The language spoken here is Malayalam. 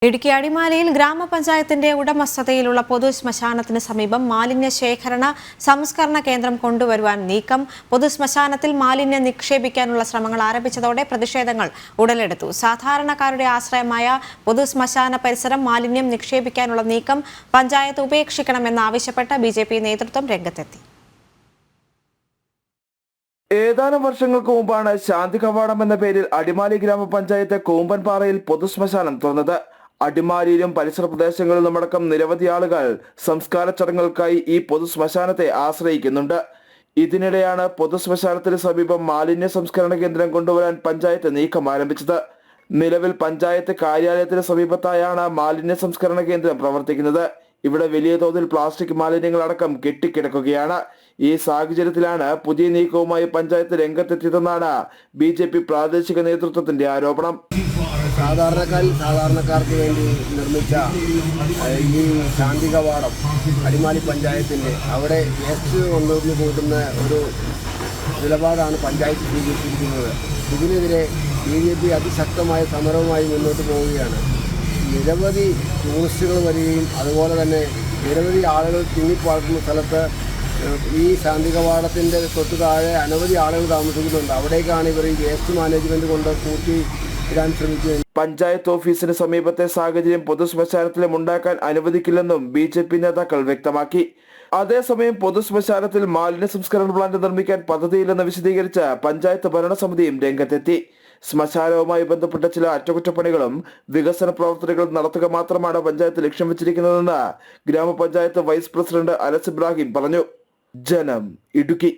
ഇടുക്കി അടിമാലിയിൽ ഗ്രാമപഞ്ചായത്തിന്റെ ഉടമസ്ഥതയിലുള്ള പൊതു ശ്മശാനത്തിന് സമീപം മാലിന്യ ശേഖരണ സംസ്കരണ കേന്ദ്രം കൊണ്ടുവരുവാൻ നീക്കം. പൊതു ശ്മശാനത്തിൽ മാലിന്യം നിക്ഷേപിക്കാനുള്ള ശ്രമങ്ങൾ ആരംഭിച്ചതോടെ പ്രതിഷേധങ്ങൾ ഉടലെടുത്തു. സാധാരണക്കാരുടെ ആശ്രയമായ പൊതു ശ്മശാന പരിസരം മാലിന്യം നിക്ഷേപിക്കാനുള്ള നീക്കം പഞ്ചായത്ത് ഉപേക്ഷിക്കണമെന്നാവശ്യപ്പെട്ട് ബിജെപി നേതൃത്വം രംഗത്തെത്തി. ഏതാനും വർഷങ്ങൾക്ക് മുമ്പാണ് ശാന്തി കവാടം എന്ന പേരിൽ അടിമാലി ഗ്രാമപഞ്ചായത്ത് കൂമ്പൻപാറയിൽ പൊതുശ്മശാനം തുറന്നത്. അടിമാലിയിലും പരിസര പ്രദേശങ്ങളിലുമടക്കം നിരവധി ആളുകൾ സംസ്കാര ചടങ്ങുകൾക്കായി ഈ പൊതുശ്മശാനത്തെ ആശ്രയിക്കുന്നുണ്ട്. ഇതിനിടെയാണ് പൊതുശ്മശാനത്തിന് സമീപം മാലിന്യ സംസ്കരണ കേന്ദ്രം കൊണ്ടുവരാൻ പഞ്ചായത്ത് നീക്കം ആരംഭിച്ചത്. നിലവിൽ പഞ്ചായത്ത് കാര്യാലയത്തിന് സമീപത്തായാണ് മാലിന്യ സംസ്കരണ കേന്ദ്രം പ്രവർത്തിക്കുന്നത്. ഇവിടെ വലിയ തോതിൽ പ്ലാസ്റ്റിക് മാലിന്യങ്ങളടക്കം കെട്ടിക്കിടക്കുകയാണ്. ഈ സാഹചര്യത്തിലാണ് പുതിയ നീക്കവുമായി പഞ്ചായത്ത് രംഗത്തെത്തിയതെന്നാണ് ബിജെപി പ്രാദേശിക നേതൃത്വത്തിന്റെ ആരോപണം. സാധാരണക്കാർക്ക് വേണ്ടി നിർമ്മിച്ച ഈ ശാന്തി കവാടം അടിമാലി പഞ്ചായത്തിൻ്റെ അവിടെ വേസ്റ്റ് കൊണ്ടുവന്ന് കൂട്ടുന്ന ഒരു നിലപാടാണ് പഞ്ചായത്ത് സ്വീകരിച്ചിരിക്കുന്നത്. ഇതിനെതിരെ ബിജെപി അതിശക്തമായ സമരവുമായി മുന്നോട്ട് പോവുകയാണ്. നിരവധി ടൂറിസ്റ്റുകൾ വരികയും അതുപോലെ തന്നെ നിരവധി ആളുകൾ തിങ്ങിപ്പാർക്കുന്ന സ്ഥലത്ത് ഈ ശാന്തി കവാടത്തിൻ്റെ തൊട്ട് താഴെ അനവധി ആളുകൾ താമസിക്കുന്നുണ്ട്. അവിടേക്കാണ് ഇവർ ഈ വേസ്റ്റ് മാനേജ്മെന്റ് കൊണ്ട് കൂട്ടി ഇടാൻ ശ്രമിക്കുന്നത്. പഞ്ചായത്ത് ഓഫീസിന് സമീപത്തെ സാഹചര്യം പൊതുശ്മശാനത്തിലും ഉണ്ടാക്കാൻ അനുവദിക്കില്ലെന്നും ബിജെപി നേതാക്കൾ വ്യക്തമാക്കി. അതേസമയം പൊതുശ്മശാനത്തിൽ മാലിന്യ സംസ്കരണ പ്ലാന്റ് നിർമ്മിക്കാൻ പദ്ധതിയില്ലെന്ന് വിശദീകരിച്ച് പഞ്ചായത്ത് ഭരണസമിതിയും രംഗത്തെത്തി. ശ്മശാനവുമായി ബന്ധപ്പെട്ട ചില അറ്റകുറ്റപ്പണികളും വികസന പ്രവർത്തനങ്ങളും നടത്തുക മാത്രമാണ് പഞ്ചായത്ത് ലക്ഷ്യം വെച്ചിരിക്കുന്നതെന്ന് ഗ്രാമപഞ്ചായത്ത് വൈസ് പ്രസിഡന്റ് അനസ് ഇബ്രാഹിം പറഞ്ഞു. ജനം, ഇടുക്കി.